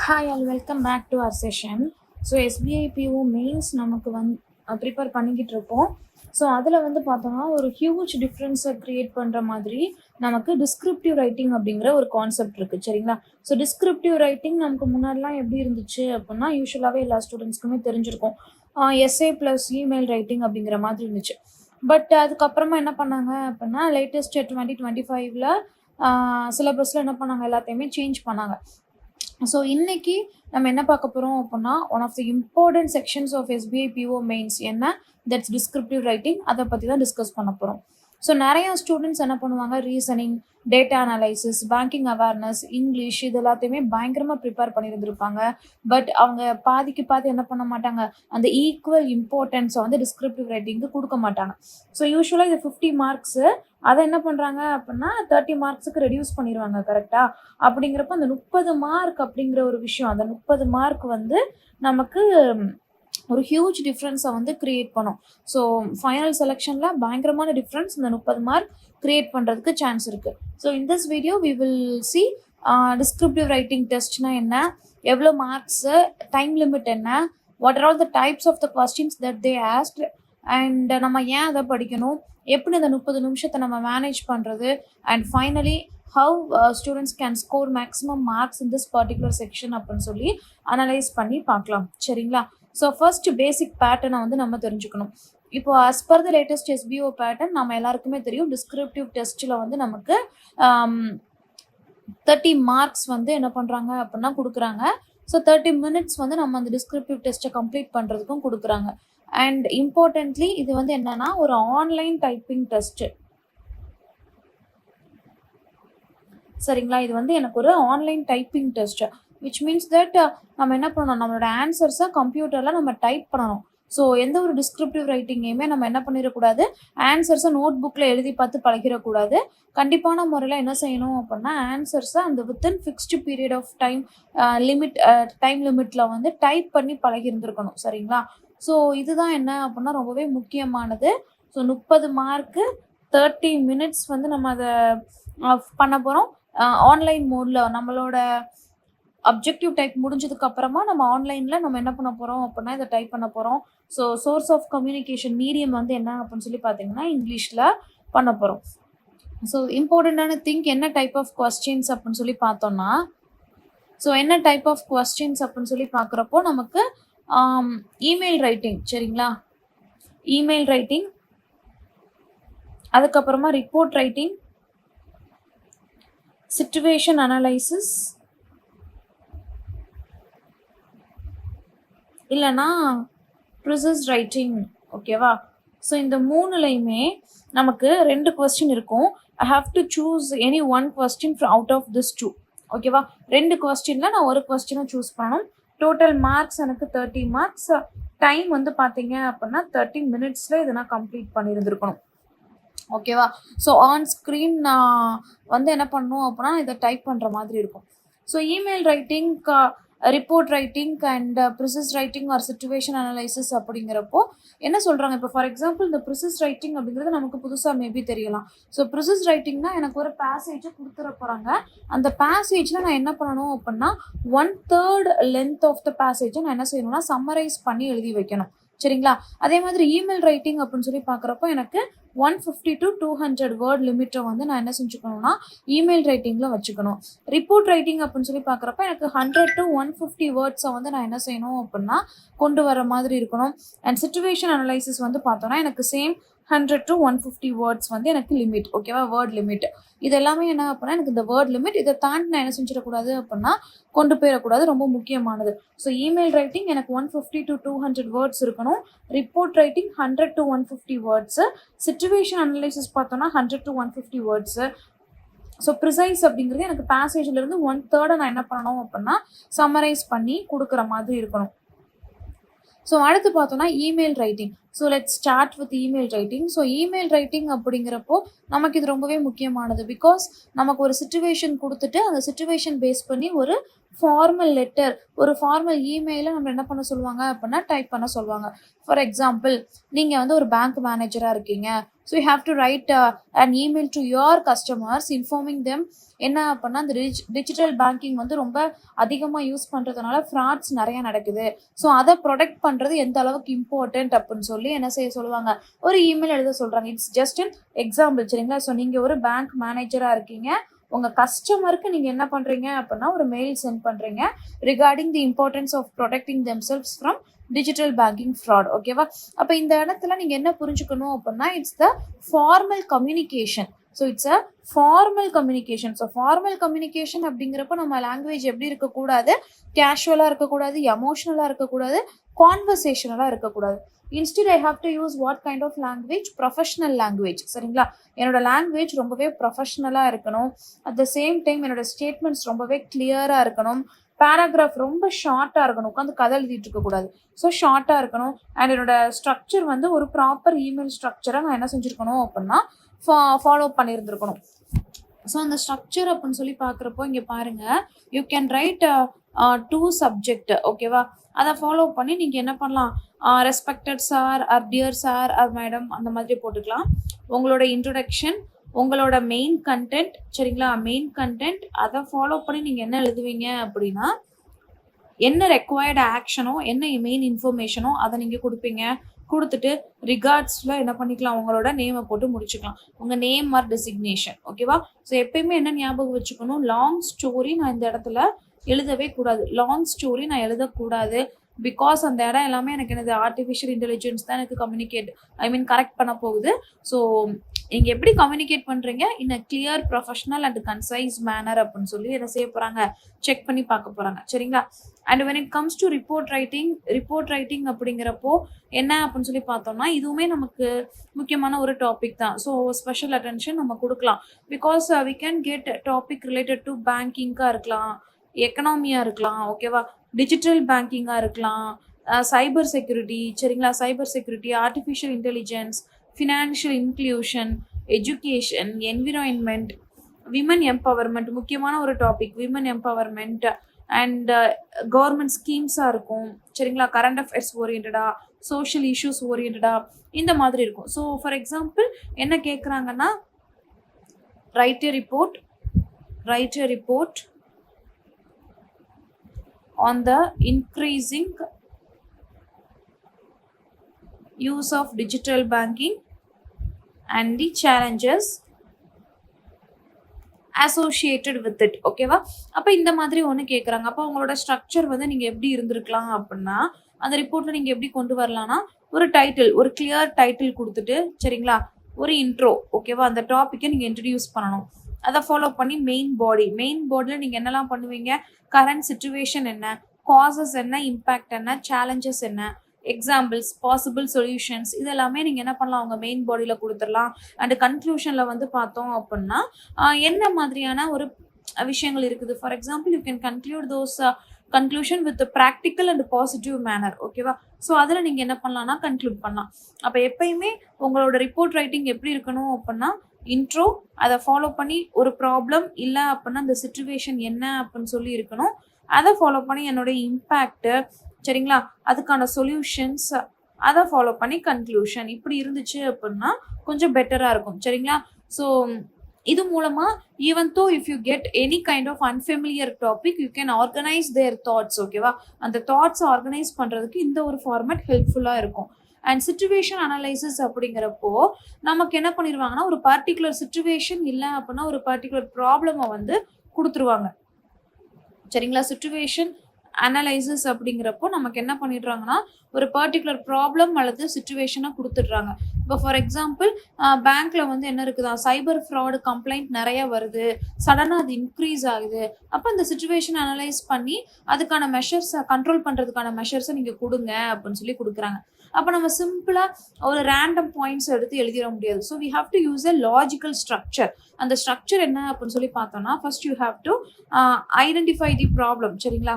Hi all welcome back to our session. So SBI PO mains நமக்கு prepare பண்ணிக்கிட்டு இருப்போம். So அதில் பார்த்தோம்னா ஒரு ஹியூஜ் டிஃப்ரென்ஸை க்ரியேட் பண்ணுற மாதிரி நமக்கு டிஸ்கிரிப்டிவ் ரைட்டிங் அப்படிங்கிற ஒரு கான்செப்ட் இருக்குது, சரிங்களா? ஸோ டிஸ்கிரிப்டிவ் ரைட்டிங் நமக்கு முன்னாடிலாம் எப்படி இருந்துச்சு அப்படின்னா, யூஸ்வலாகவே எல்லா ஸ்டூடெண்ட்ஸ்க்குமே தெரிஞ்சிருக்கும். எஸ்ஏ ப்ளஸ் இமெயில் ரைட்டிங் அப்படிங்கிற மாதிரி இருந்துச்சு. பட் அதுக்கப்புறமா என்ன பண்ணாங்க அப்படின்னா, லேட்டஸ்ட் 2025ல் சிலபஸில் என்ன பண்ணாங்க, எல்லாத்தையுமே சேஞ்ச் பண்ணாங்க. ஸோ இன்னைக்கு நம்ம என்ன பார்க்க போகிறோம் அப்படின்னா, one of the important sections of SBI PO mains என்ன, தட்ஸ் டிஸ்கிரிப்டிவ் ரைட்டிங். அதை பற்றி தான் டிஸ்கஸ் பண்ண போகிறோம். ஸோ நிறைய ஸ்டூடெண்ட்ஸ் என்ன பண்ணுவாங்க, reasoning, data analysis, banking awareness, English இது எல்லாத்தையுமே பயங்கரமாக ப்ரிப்பேர் பண்ணியிருந்திருப்பாங்க. பட் அவங்க பாதிக்கு பாதி என்ன பண்ண மாட்டாங்க, அந்த ஈக்குவல் இம்பார்ட்டன்ஸை டிஸ்கிரிப்டிவ் ரைட்டிங்க்கு கொடுக்க மாட்டாங்க. ஸோ யூஸ்வலாக இது 50 மார்க்ஸு, அதை என்ன பண்ணுறாங்க அப்படின்னா 30 மார்க்ஸுக்கு ரெடியூஸ் பண்ணிடுவாங்க, கரெக்டாக? அப்படிங்கிறப்ப அந்த 30 மார்க் அப்படிங்கிற ஒரு விஷயம், அந்த 30 மார்க் நமக்கு ஒரு ஹியூஜ் டிஃப்ரென்ஸை கிரியேட் பண்ணும். ஸோ ஃபைனல் செலெக்ஷனில் பயங்கரமான டிஃப்ரென்ஸ் இந்த 30 மார்க் கிரியேட் பண்ணுறதுக்கு சான்ஸ் இருக்குது. So in this video we will see descriptive writing டெஸ்ட்னா என்ன, எவ்வளோ மார்க்ஸு, டைம் லிமிட் என்ன, what are all the types of the questions that they asked, and நம்ம ஏன் அதை படிக்கணும், எப்படி இந்த 30 நிமிஷத்தை நம்ம மேனேஜ் பண்ணுறது, and finally how students can score maximum marks in this particular section அப்படின்னு சொல்லி அனலைஸ் பண்ணி பார்க்கலாம், சரிங்களா? ஸோ ஃபர்ஸ்ட் பேசிக் பேட்டர்னை நம்ம தெரிஞ்சுக்கணும். இப்போ as per the latest SPO pattern நம்ம எல்லாருக்குமே தெரியும். டிஸ்கிரிப்டிவ் டெஸ்ட்டில் நமக்கு 30 மார்க்ஸ் என்ன பண்ணுறாங்க அப்படின்னா கொடுக்குறாங்க. ஸோ 30 மினிட்ஸ் நம்ம அந்த டிஸ்கிரிப்டிவ் டெஸ்ட்டை கம்ப்ளீட் பண்ணுறதுக்கும் கொடுக்குறாங்க. அண்ட் இம்பார்ட்டன்ட்லி இது என்னன்னா ஒரு ஆன்லைன் டைப்பிங் டெஸ்ட்டு, சரிங்களா? இது எனக்கு ஒரு online typing test, which means that நம்ம என்ன பண்ணணும், நம்மளோட ஆன்சர்ஸை கம்ப்யூட்டரில் நம்ம டைப் பண்ணணும். ஸோ எந்த ஒரு டிஸ்கிரிப்டிவ் ரைட்டிங்கையுமே நம்ம என்ன பண்ணிடக்கூடாது, ஆன்சர்ஸை நோட் புக்கில் எழுதி பார்த்து பழகிடக்கூடாது. கண்டிப்பான முறையில் என்ன செய்யணும் அப்படின்னா, ஆன்சர்ஸை அந்த within fixed period of time லிமிட்டில் டைப் பண்ணி பழகிருந்துருக்கணும், சரிங்களா? ஸோ இதுதான் என்ன அப்படின்னா ரொம்பவே முக்கியமானது. ஸோ 30 மார்க்கு 30 மினிட்ஸ் நம்ம அதை பண்ண போகிறோம். ஆன்லைன் மோடில் நம்மளோட அப்ஜெக்டிவ் டைப் முடிஞ்சதுக்கு அப்புறமா நம்ம ஆன்லைனில் நம்ம என்ன பண்ண போகிறோம் அப்படின்னா இதை டைப் பண்ண போகிறோம். So source of communication medium என்ன அப்படின்னு சொல்லி பார்த்தீங்கன்னா இங்கிலீஷில் பண்ண போகிறோம். ஸோ இம்பார்ட்டண்ட்டான திங்க் என்ன டைப் ஆஃப் கொஸ்டின்ஸ் அப்படின்னு சொல்லி பார்த்தோம்னா, ஸோ என்ன டைப் ஆஃப் கொஸ்டின்ஸ் அப்படின்னு சொல்லி பார்க்குறப்போ நமக்கு இமெயில் ரைட்டிங், சரிங்களா? இமெயில் ரைட்டிங், அதுக்கப்புறமா ரிப்போர்ட் ரைட்டிங், சிச்சுவேஷன் அனலைசிஸ், இல்லைனா ப்ரிசஸ் ரைட்டிங், ஓகேவா? ஸோ இந்த மூணுலையுமே நமக்கு 2 கொஸ்டின் இருக்கும். I have to choose any one question out of this 2, ஓகேவா? 2 கொஸ்டினில் நான் ஒரு கொஸ்டினை சூஸ் பண்ணணும். டோட்டல் மார்க்ஸ் எனக்கு 30 மார்க்ஸ். டைம் பார்த்தீங்க அப்படின்னா 30 மினிட்ஸில் இதை நான் கம்ப்ளீட் பண்ணியிருந்துருக்கணும், ஓகேவா? ஸோ ஆன் ஸ்க்ரீன் நான் என்ன பண்ணணும் அப்படின்னா இதை டைப் பண்ணுற மாதிரி இருக்கும். So email writing, report writing and precis writing R situation analysis அப்படிங்கிறப்போ என்ன சொல்கிறாங்க, இப்போ ஃபார் எக்ஸாம்பிள் இந்த ப்ரிசஸ் ரைட்டிங் அப்படிங்கிறது நமக்கு புதுசாக மேபி தெரியலாம். ஸோ ப்ரிசஸ் ரைட்டிங்னா எனக்கு ஒரு பேசேஜை கொடுத்துட போகிறாங்க. அந்த பேசேஜில் நான் என்ன பண்ணணும் அப்படின்னா 1/3 லென்த் ஆஃப் த பேசேஜை நான் என்ன செய்யணும்னா சம்மரைஸ் பண்ணி எழுதி வைக்கணும், சரிங்களா? அதே மாதிரி இமெயில் ரைட்டிங் அப்படின்னு சொல்லி பார்க்குறப்போ எனக்கு 150 to 200 வேர்ட் லிமிட்டை நான் என்ன செஞ்சுக்கணும்னா இமெயில் ரைட்டிங்கில் வச்சுக்கணும். ரிப்போர்ட் ரைட்டிங் அப்படின்னு சொல்லி பார்க்குறப்ப எனக்கு 100 to 150 வேர்ட்ஸை நான் என்ன செய்யணும் அப்படின்னா கொண்டு வர மாதிரி இருக்கணும். அண்ட் சிச்சுவேஷன் அனலைசிஸ் பார்த்தோன்னா எனக்கு சேம் 100 to 150 வேர்ட்ஸ் எனக்கு லிமிட், ஓகேவா? வேர்ட் லிமிட் இது எல்லாமே என்ன அப்படின்னா எனக்கு இந்த வேர்ட் லிமிட் இதை தாண்டி நான் என்ன செஞ்சிடக்கூடாது அப்படின்னா கொண்டு போயிடக்கூடாது, ரொம்ப முக்கியமானது. ஸோ இமெயில் ரைட்டிங் எனக்கு 150 to 200 வேர்ட்ஸ் இருக்கணும். Report writing 100 to 150 words. Situation analysis பார்த்தோன்னா 100 to 150 வேர்ட்ஸு. ஸோ ப்ரிசைஸ் அப்படிங்கிறது எனக்கு பேசேஜிலேருந்து 1/3 நான் என்ன பண்ணணும் அப்படின்னா சம்மரைஸ் பண்ணி கொடுக்குற மாதிரி இருக்கணும். ஸோ அடுத்து பார்த்தோன்னா email writing. So let's start with email writing. So email writing அப்படிங்கிறப்போ நமக்கு இது ரொம்பவே முக்கியமானது. பிகாஸ் நமக்கு ஒரு சிச்சுவேஷன் கொடுத்துட்டு அந்த சிச்சுவேஷன் பேஸ் பண்ணி ஒரு ஃபார்மல் லெட்டர், ஒரு ஃபார்மல் இமெயிலை நம்ம என்ன பண்ண சொல்லுவாங்க அப்படின்னா டைப் பண்ண சொல்லுவாங்க. ஃபார் எக்ஸாம்பிள், நீங்கள் வந்து ஒரு பேங்க் மேனேஜராக இருக்கீங்க. So you have to right an email to your customers informing them. என்ன அப்படின்னா அந்த டிஜிட்டல் பேங்கிங் வந்து ரொம்ப அதிகமாக யூஸ் பண்ணுறதுனால ஃப்ராட்ஸ் நிறையா நடக்குது. ஸோ அதை ப்ரொடெக்ட் பண்ணுறது எந்த அளவுக்கு இம்பார்ட்டன்ட் அப்படின்னு சொல்லி என்ன செய்ய சொல்லுவாங்க, ஒரு இமெயில் எழுத சொல்கிறாங்க. இட்ஸ் ஜஸ்ட் அன் எக்ஸாம்பிள், சரிங்களா? ஸோ நீங்கள் ஒரு பேங்க் மேனேஜராக இருக்கீங்க, உங்கள் கஸ்டமருக்கு நீங்கள் என்ன பண்ணுறீங்க அப்படின்னா ஒரு மெயில் சென்ட் பண்ணுறீங்க regarding the importance of protecting themselves from digital banking fraud. ஓகேவா? அப்போ இந்த இடத்துல நீங்கள் என்ன புரிஞ்சுக்கணும் அப்படின்னா it's the formal communication. So it's a formal communication. So formal communication அப்படிங்கிறப்ப நம்ம லாங்குவேஜ் எப்படி இருக்கக்கூடாது, கேஷுவலாக இருக்கக்கூடாது, எமோஷ்னலாக இருக்கக்கூடாது, கான்வர்சேஷனலாக இருக்கக்கூடாது. Instead I have to use what kind of language, professional language. சரிங்களா? என்னோட லாங்குவேஜ் ரொம்பவே ப்ரொஃபஷனலாக இருக்கணும். அட் த சேம் டைம் என்னோட ஸ்டேட்மெண்ட்ஸ் ரொம்பவே கிளியராக இருக்கணும். பேராகிராஃப் ரொம்ப ஷார்ட்டாக இருக்கணும், உட்காந்து கதை எழுதிட்டு இருக்கக்கூடாது. ஸோ ஷார்ட்டாக இருக்கணும். அண்ட் என்னோட ஸ்ட்ரக்சர் வந்து ஒரு ப்ராப்பர் இமெயில் ஸ்ட்ரக்சரை நான் என்ன செஞ்சுருக்கணும் அப்படின்னா ஃபாலோ பண்ணியிருந்துருக்கணும். ஸோ அந்த ஸ்ட்ரக்சர் அப்படின்னு சொல்லி பார்க்குறப்போ இங்கே பாருங்கள், யூ கேன் ரைட் 2 சப்ஜெக்ட். ஓகேவா? அதை ஃபாலோ பண்ணி நீங்கள் என்ன பண்ணலாம், respected sir or dear sir or madam அந்த மாதிரி போட்டுக்கலாம். உங்களோட இன்ட்ரொடக்ஷன், உங்களோட மெயின் கண்டென்ட், சரிங்களா? மெயின் கண்டென்ட் அதை ஃபாலோ பண்ணி நீங்கள் என்ன எழுதுவீங்க அப்படின்னா என்ன ரெக்வயர்டு ஆக்ஷனோ என்ன மெயின் இன்ஃபர்மேஷனோ அதை நீங்கள் கொடுப்பீங்க. கொடுத்துட்டு ரிகார்ட்ஸில் என்ன பண்ணிக்கலாம், உங்களோட நேமை போட்டு முடிச்சுக்கலாம். உங்கள் நேம் ஆர் டெசிக்னேஷன். ஓகேவா? ஸோ எப்பயுமே என்ன ஞாபகம் வச்சுக்கணும், லாங் ஸ்டோரி நான் இந்த இடத்துல எழுதவே கூடாது. லாங் ஸ்டோரி நான் எழுதக்கூடாது. பிகாஸ் அந்த இடம் எல்லாமே எனக்கு என்னது ஆர்டிஃபிஷியல் இன்டெலிஜென்ஸ் தான் எனக்கு கரெக்ட் பண்ண போகுது. ஸோ நீங்கள் எப்படி கம்யூனிகேட் பண்ணுறீங்க in a clear, professional and concise manner அப்படின்னு சொல்லி என்ன செய்ய போகிறாங்க, செக் பண்ணி பார்க்க போகிறாங்க. சரிங்களா? And when it comes to report writing அப்படிங்கிறப்போ என்ன அப்படின்னு சொல்லி பார்த்தோம்னா இதுவுமே நமக்கு முக்கியமான ஒரு டாபிக் தான். ஸோ ஸ்பெஷல் அட்டென்ஷன் நம்ம கொடுக்கலாம். Because we can get topic related to பேங்கிங்காக இருக்கலாம், எக்கனாமியாக இருக்கலாம், ஓகேவா, டிஜிட்டல் பேங்கிங்காக இருக்கலாம், சைபர் செக்யூரிட்டி, சரிங்களா, cyber security, artificial intelligence, financial inclusion, education, environment, women empowerment, முக்கியமான ஒரு topic women empowerment, and government ஸ்கீம்ஸாக இருக்கும், சரிங்களா, கரண்ட் அஃபேர்ஸ் ஓரியன்டாக, சோஷியல் இஷ்யூஸ் ஓரியன்டாக இந்த மாதிரி இருக்கும். ஸோ ஃபார் எக்ஸாம்பிள் என்ன கேட்குறாங்கன்னா write a report on the increasing use of digital banking and the challenges associated with it. ஓகேவா? அப்போ இந்த மாதிரி ஒன்று கேட்குறாங்க. அப்போ உங்களோட ஸ்ட்ரக்சர் வந்து நீங்கள் எப்படி இருந்திருக்கலாம் அப்படின்னா அந்த ரிப்போர்ட்டில் நீங்கள் எப்படி கொண்டு வரலான்னா ஒரு டைட்டில், ஒரு கிளியர் டைட்டில் கொடுத்துட்டு, சரிங்களா, ஒரு இன்ட்ரோ, ஓகேவா, அந்த டாப்பிக்கை நீங்கள் இன்ட்ரடியூஸ் பண்ணணும். அதை ஃபாலோ பண்ணி மெயின் பாடியில் நீங்கள் என்னெல்லாம் பண்ணுவீங்க, கரண்ட் சிச்சுவேஷன் என்ன, காசஸ் என்ன, இம்பேக்ட் என்ன, சேலஞ்சஸ் என்ன, எக்ஸாம்பிள்ஸ், பாசிபிள் சொல்யூஷன்ஸ், இதெல்லாமே நீங்கள் என்ன பண்ணலாம் உங்கள் மெயின் பாடியில் கொடுத்துடலாம். அண்டு கன்க்ளூஷனில் வந்து பார்த்தோம் அப்படின்னா என்ன மாதிரியான ஒரு விஷயங்கள் இருக்குது. For example you can conclude those conclusion with practical and positive manner. ஓகேவா? ஸோ அதில் நீங்கள் என்ன பண்ணலாம்னா கன்க்ளூட் பண்ணலாம். அப்போ எப்பயுமே உங்களோட ரிப்போர்ட் ரைட்டிங் எப்படி இருக்கணும் அப்படின்னா இன்ட்ரோ, அதை ஃபாலோ பண்ணி ஒரு ப்ராப்ளம் இல்லை அப்படின்னா அந்த சிச்சுவேஷன் என்ன அப்படின்னு சொல்லி இருக்கணும். அதை ஃபாலோ பண்ணி என்னோட இம்பேக்டு, சரிங்களா, அதுக்கான சொல்யூஷன்ஸ், அதை ஃபாலோ பண்ணி கன்க்ளூஷன், இப்படி இருந்துச்சு அப்படின்னா கொஞ்சம் பெட்டராக இருக்கும். சரிங்களா? ஸோ இது மூலமாக even though if you get any kind of unfamiliar topic you can organise their thoughts. ஓகேவா? அந்த தாட்ஸை ஆர்கனைஸ் பண்ணுறதுக்கு இந்த ஒரு ஃபார்மேட் ஹெல்ப்ஃபுல்லாக இருக்கும். அண்ட் சிச்சுவேஷன் அனலைசிஸ் அப்படிங்கிறப்போ நமக்கு என்ன பண்ணிடுவாங்கன்னா ஒரு பர்டிகுலர் சிச்சுவேஷன் இல்லை அப்படின்னா ஒரு பர்டிகுலர் ப்ராப்ளமை வந்து கொடுத்துருவாங்க. சரிங்களா? சிச்சுவேஷன் அனலைசிஸ் அப்படிங்கிறப்போ நமக்கு என்ன பண்ணிடுறாங்கன்னா ஒரு பர்டிகுலர் ப்ராப்ளம் அல்லது சிச்சுவேஷனை கொடுத்துட்றாங்க. இப்போ ஃபார் எக்ஸாம்பிள் பேங்க்ல வந்து என்ன இருக்குதா, சைபர் ஃப்ராடு கம்ப்ளைண்ட் நிறைய வருது, சடனாக அது இன்க்ரீஸ் ஆகுது. அப்போ அந்த சிச்சுவேஷன் அனலைஸ் பண்ணி அதுக்கான மெஷர்ஸை கண்ட்ரோல் பண்ணுறதுக்கான மெஷர்ஸை நீங்கள் கொடுங்க அப்படின்னு சொல்லி கொடுக்குறாங்க. அப்போ நம்ம சிம்பிளாக ஒரு ரேண்டம் பாயிண்ட்ஸ் எடுத்து எழுதிட முடியாது. So we have to use a logical structure. அந்த ஸ்ட்ரக்சர் என்ன அப்படின்னு சொல்லி பார்த்தோம்னா first you have to identify the problem. சரிங்களா?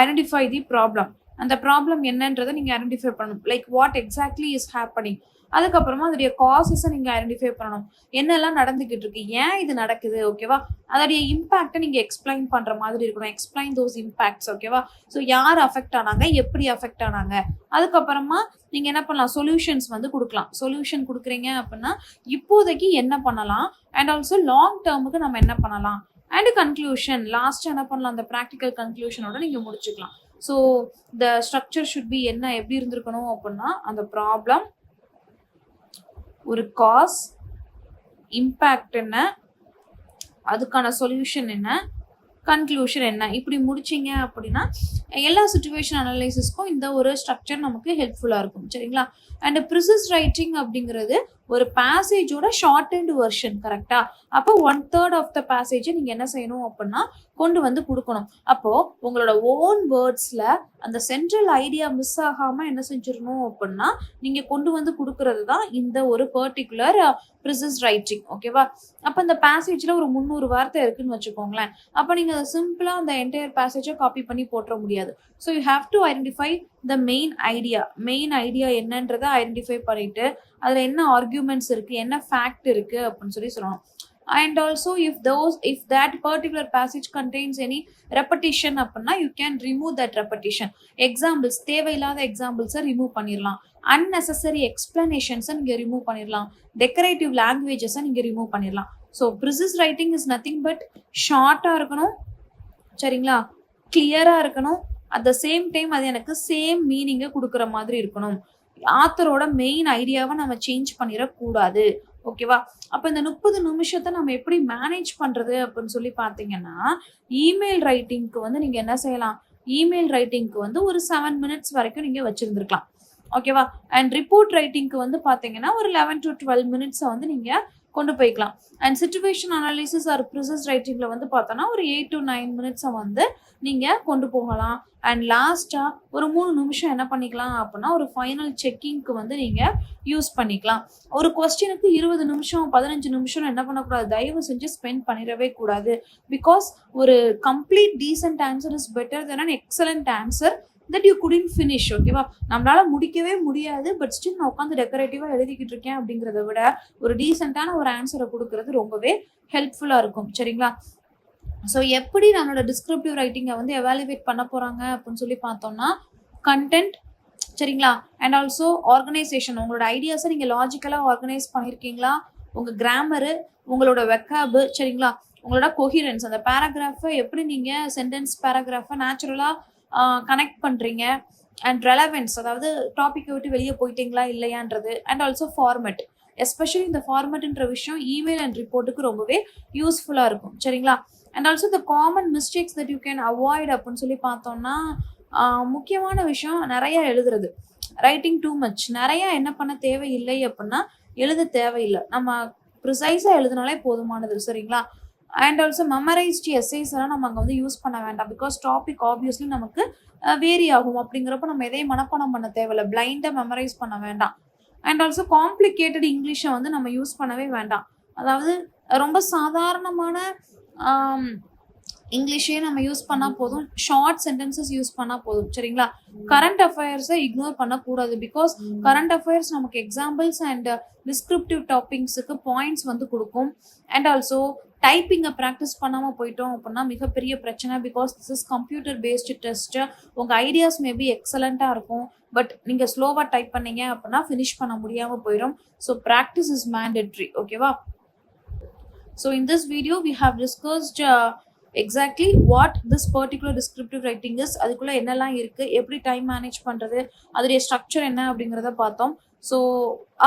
Identify the problem. அந்த ப்ராப்ளம் என்னன்றதை நீங்கள் ஐடென்டிஃபை பண்ணணும். Like what exactly is happening. அதுக்கப்புறமா அதோடைய காசஸை நீங்கள் ஐடென்டிஃபை பண்ணணும். என்னெல்லாம் நடந்துக்கிட்டு இருக்கு, ஏன் இது நடக்குது, ஓகேவா? அதோடைய இம்பேக்டை நீங்கள் எக்ஸ்பிளைன் பண்ணுற மாதிரி இருக்கணும். எக்ஸ்பிளைன் தோஸ் இம்பேக்ட்ஸ், ஓகேவா? ஸோ யார் அஃபெக்ட் ஆனாங்க, எப்படி அஃபெக்ட் ஆனாங்க. அதுக்கப்புறமா நீங்கள் என்ன பண்ணலாம், சொல்யூஷன்ஸ் வந்து கொடுக்கலாம். சொல்யூஷன் கொடுக்குறீங்க அப்படின்னா இப்போதைக்கு என்ன பண்ணலாம், அண்ட் ஆல்சோ லாங் டேர்முக்கு நம்ம என்ன பண்ணலாம், அண்ட் கன்க்ளூஷன் லாஸ்ட் என்ன பண்ணலாம், அந்த ப்ராக்டிக்கல் கன்க்ளூஷனோட நீங்கள் முடிச்சுக்கலாம். So the structure should be என்ன, எப்படி இருந்திருக்கணும் அப்படின்னா, அந்த ப்ராப்ளம், ஒரு காஸ், இம்பேக்ட் என்ன, அதுக்கான சொல்யூஷன் என்ன, கன்க்ளூஷன் என்ன, இப்படி முடிச்சிங்க அப்படின்னா எல்லா சிச்சுவேஷன் அனலைசிஸ்க்கும் இந்த ஒரு ஸ்ட்ரக்சர் நமக்கு ஹெல்ப்ஃபுல்லாக இருக்கும். சரிங்களா? அண்ட் ப்ரிசஸ் ரைட்டிங் அப்படிங்கிறது ஒரு பேசேஜோட ஷார்ட் அண்ட் வெர்ஷன். கரெக்டா? அப்போ 1/3 ஆஃப் த பேசேஜை நீங்கள் என்ன செய்யணும் அப்படின்னா கொண்டு வந்து கொடுக்கணும். அப்போது உங்களோட ஓன் வேர்ட்ஸில் அந்த சென்ட்ரல் ஐடியா மிஸ் ஆகாமல் என்ன செஞ்சிடணும் அப்படின்னா நீங்கள் கொண்டு வந்து கொடுக்கறது தான் இந்த ஒரு பர்டிகுலர் ப்ரிசஸ் ரைட்டிங். ஓகேவா? அப்போ இந்த பேசேஜில் ஒரு 300 வார்த்தை இருக்குன்னு வச்சுக்கோங்களேன். அப்போ நீங்கள் அதை சிம்பிளாக அந்த என்டையர் பேசேஜை காப்பி பண்ணி போட்டுற முடியாது. So you have to identify the main idea என்னன்றதை ஐடென்டிஃபை பண்ணிட்டு அதில் என்ன ஆர்கியூமெண்ட்ஸ் இருக்குது, என்ன ஃபேக்ட் இருக்குது அப்படின்னு சொல்லணும். And also if that particular passage contains any repetition அப்படின்னா you can remove that repetition. Examples, தேவையில்லாத எக்ஸாம்பிள்ஸை ரிமூவ் பண்ணிடலாம். unnecessary explanations-ஐ நீங்கள் ரிமூவ் பண்ணிடலாம். டெக்கரேட்டிவ் லாங்குவேஜஸை நீங்கள் ரிமூவ் பண்ணிடலாம். So precis writing is nothing but ஷார்ட்டாக இருக்கணும், சரிங்களா, கிளியராக இருக்கணும், அட் த சேம் டைம் அது எனக்கு சேம் மீனிங்கை கொடுக்குற மாதிரி இருக்கணும். ஆத்தரோட மெயின் ஐடியாவை நம்ம சேஞ்ச் பண்ணிடக்கூடாது. ஓகேவா? அப்போ இந்த 30 நிமிஷத்தை நம்ம எப்படி மேனேஜ் பண்ணுறது அப்படின்னு சொல்லி பார்த்தீங்கன்னா, இமெயில் ரைட்டிங்க்கு வந்து நீங்கள் என்ன செய்யலாம், இமெயில் ரைட்டிங்க்கு வந்து ஒரு 7 minutes வரைக்கும் நீங்கள் வச்சுருந்துருக்கலாம். ஓகேவா? அண்ட் ரிப்போர்ட் ரைட்டிங்க்கு வந்து பார்த்தீங்கன்னா ஒரு 11 to 12 minutes வந்து நீங்கள் கொண்டு போய்க்கலாம். And situation analysis or precis ரைட்டிங்கில் வந்து பார்த்தோன்னா ஒரு 8 to 9 minutes வந்து நீங்கள் கொண்டு போகலாம். அண்ட் லாஸ்ட்டாக ஒரு 3 நிமிஷம் என்ன பண்ணிக்கலாம் அப்படின்னா ஒரு ஃபைனல் செக்கிங்க்கு வந்து நீங்கள் யூஸ் பண்ணிக்கலாம். ஒரு கொஸ்டினுக்கு 20 நிமிஷம் 15 நிமிஷம் என்ன பண்ணக்கூடாது, தயவு செஞ்சு ஸ்பெண்ட் பண்ணிடவே கூடாது. பிகாஸ் ஒரு complete decent answer is better then an excellent answer that you couldn't finish. ஓகேவா? நம்மளால முடிக்கவே முடியாது, பட் ஸ்டில் நான் உட்காந்து டெக்கரேட்டிவாக எழுதிக்கிட்டு இருக்கேன் அப்படிங்கிறத விட ஒரு டீசெண்டான ஒரு ஆன்சரை கொடுக்கறது ரொம்பவே ஹெல்ப்ஃபுல்லாக இருக்கும். சரிங்களா? ஸோ எப்படி நம்மளோட டிஸ்கிரிப்டிவ் ரைட்டிங்கை வந்து எவாலுவேட் பண்ண போகிறாங்க அப்படின்னு சொல்லி பார்த்தோம்னா, கண்டென்ட், சரிங்களா, அண்ட் ஆல்சோ ஆர்கனைசேஷன். உங்களோட ஐடியாஸை நீங்கள் லாஜிக்கலாக ஆர்கனைஸ் பண்ணியிருக்கீங்களா, உங்கள் கிராமரு, உங்களோட வெக்காபு, சரிங்களா, உங்களோட கொஹிரன்ஸ், அந்த பேராகிராஃபை எப்படி நீங்கள் சென்டென்ஸ் பேராகிராஃபை நேச்சுரலாக கனெக்ட் பண்ணுறீங்க, அண்ட் ரெலவென்ஸ், அதாவது டாப்பிக்கை விட்டு வெளியே போயிட்டீங்களா இல்லையான்றது, அண்ட் ஆல்சோ ஃபார்மெட். எஸ்பெஷலி இந்த ஃபார்மெட்ன்ற விஷயம் இமெயில் அண்ட் ரிப்போர்ட்டுக்கு ரொம்பவே யூஸ்ஃபுல்லாக இருக்கும். சரிங்களா? And also the common mistakes that you can avoid அப்படின்னு சொல்லி பார்த்தோம்னா, முக்கியமான விஷயம் நிறைய எழுதுறது, ரைட்டிங் டூ மச். நிறையா என்ன பண்ண தேவையில்லை அப்படின்னா எழுத தேவையில்லை, நம்ம ப்ரிசைஸாக எழுதினாலே போதுமானது. சரிங்களா? அண்ட் ஆல்சோ மெமரைஸ்டு எஸ்ஸைஸ் எல்லாம் நம்ம அங்கே வந்து யூஸ் பண்ண வேண்டாம். பிகாஸ் டாபிக் ஆப்வியஸ்லி நமக்கு வேரி ஆகும். அப்படிங்கிறப்ப நம்ம எதையும் மனப்பாடம் பண்ண தேவையில்லை, பிளைண்டாக மெமரைஸ் பண்ண வேண்டாம். அண்ட் ஆல்சோ காம்ப்ளிகேட்டட் இங்கிலீஷை வந்து நம்ம யூஸ் பண்ணவே வேண்டாம். அதாவது ரொம்ப சாதாரணமான இங்கிலீஷே நம்ம யூஸ் பண்ணால் போதும், ஷார்ட் சென்டென்சஸ் யூஸ் பண்ணால் போதும். சரிங்களா? கரண்ட் அஃபேர்ஸை இக்னோர் பண்ணக்கூடாது. பிகாஸ் கரண்ட் அஃபேர்ஸ் நமக்கு எக்ஸாம்பிள்ஸ் அண்ட் டிஸ்கிரிப்டிவ் டாபிக்ஸுக்கு பாயிண்ட்ஸ் வந்து கொடுக்கும். அண்ட் ஆல்சோ டைப்பிங்கை ப்ராக்டிஸ் பண்ணாமல் போயிட்டோம் அப்படின்னா மிகப்பெரிய பிரச்சனை. Because this is computer based test. உங்கள் ஐடியாஸ் மேபி எக்ஸலண்ட்டாக இருக்கும், பட் நீங்கள் ஸ்லோவாக டைப் பண்ணீங்க அப்படின்னா ஃபினிஷ் பண்ண முடியாமல் போயிடும். So practice is mandatory. ஓகேவா? So in this video we have discussed exactly what this particular descriptive writing is, அதுக்குள்ளே என்னெல்லாம் இருக்குது, எப்படி டைம் மேனேஜ் பண்ணுறது, அதோடைய ஸ்ட்ரக்சர் என்ன அப்படிங்கிறத பார்த்தோம். ஸோ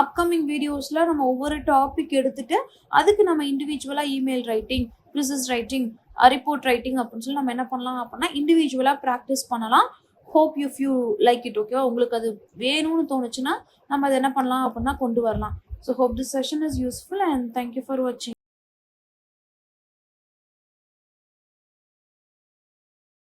அப்கமிங் வீடியோஸில் நம்ம ஒவ்வொரு டாபிக் எடுத்துகிட்டு அதுக்கு நம்ம இண்டிவிஜுவலாக email writing, precis writing, report writing அப்படின்னு சொல்லி நம்ம என்ன பண்ணலாம் அப்படின்னா இண்டிவிஜுவலாக ப்ராக்டிஸ் பண்ணலாம். Hope you like it. ஓகேவா? உங்களுக்கு அது வேணும்னு தோணுச்சுன்னா நம்ம அதை என்ன பண்ணலாம் அப்படின்னா கொண்டு வரலாம். So hope this session is useful and thank you for வாட்சிங்.